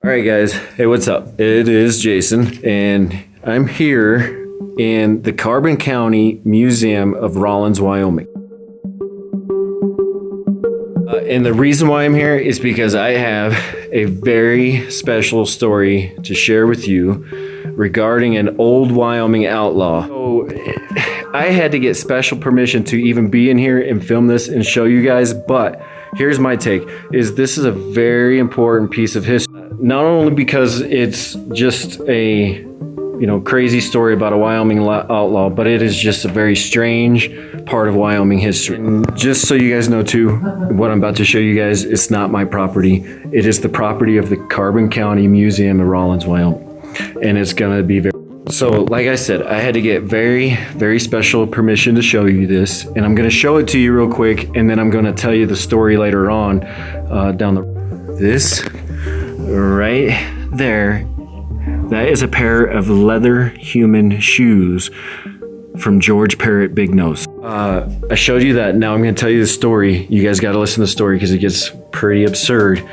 Alright guys, hey, what's up? It is Jason and I'm here in the Carbon County Museum of Rawlins, Wyoming. And the reason why I'm here is because I have a very special story to share with you regarding an old Wyoming outlaw. So I had to get special permission to even be in here and film this and show you guys, but here's my take, is this is a very important piece of history. Not only because it's just a crazy story about a Wyoming outlaw, but it is just a very strange part of Wyoming history. And just so you guys know too, what I'm about to show you guys, it's not my property. It is the property of the Carbon County Museum of Rawlins, Wyoming. And it's gonna be very... So like I said, I had to get very, very special permission to show you this. And I'm gonna show it to you real quick, and then I'm gonna tell you the story later on down the... This right there, that is a pair of leather human shoes from George Parrott Big Nose. I showed you that. Now I'm going to tell you the story. You guys got to listen to the story because it gets pretty absurd.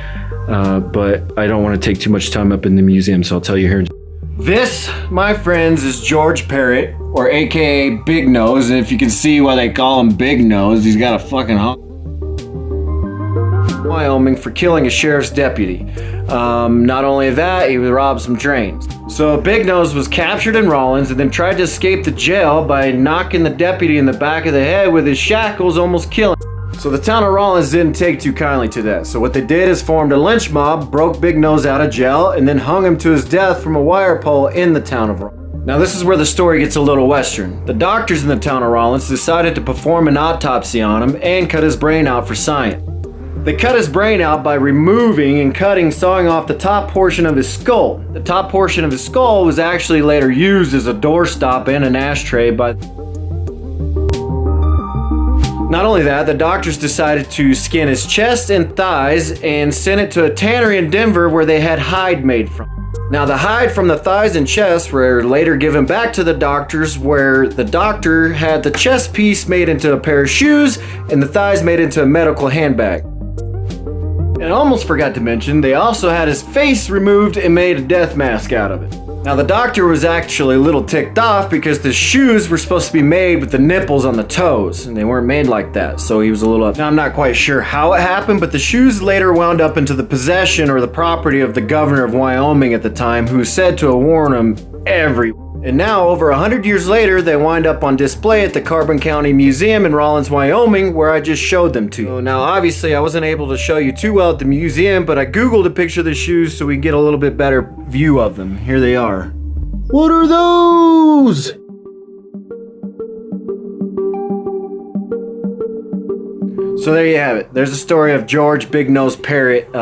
But I don't want to take too much time up in the museum, so I'll tell you here. This, my friends, is George Parrott, or AKA Big Nose. And if you can see why they call him Big Nose, he's got a fucking honk. Wyoming for killing a sheriff's deputy. Not only that, he robbed some trains. So Big Nose was captured in Rawlins and then tried to escape the jail by knocking the deputy in the back of the head with his shackles, almost killing him. So the town of Rawlins didn't take too kindly to that. So what they did is formed a lynch mob, broke Big Nose out of jail, and then hung him to his death from a wire pole in the town of Rawlins. Now this is where the story gets a little western. The doctors in the town of Rawlins decided to perform an autopsy on him and cut his brain out for science. They cut his brain out by removing and sawing off the top portion of his skull. The top portion of his skull was actually later used as a doorstop and an ashtray by... Not only that, the doctors decided to skin his chest and thighs and send it to a tannery in Denver where they had hide made from. Now the hide from the thighs and chest were later given back to the doctors, where the doctor had the chest piece made into a pair of shoes and the thighs made into a medical handbag. And I almost forgot to mention, they also had his face removed and made a death mask out of it. Now the doctor was actually a little ticked off because the shoes were supposed to be made with the nipples on the toes, and they weren't made like that, so he was a little up. Now I'm not quite sure how it happened, but the shoes later wound up into the possession or the property of the governor of Wyoming at the time, who was said to have worn them everywhere. And now, over 100 years later, they wind up on display at the Carbon County Museum in Rawlins, Wyoming, where I just showed them to you. So now, obviously, I wasn't able to show you too well at the museum, but I Googled a picture of the shoes so we can get a little bit better view of them. Here they are. What are those? So there you have it. There's a story of George Big Nose Parrott.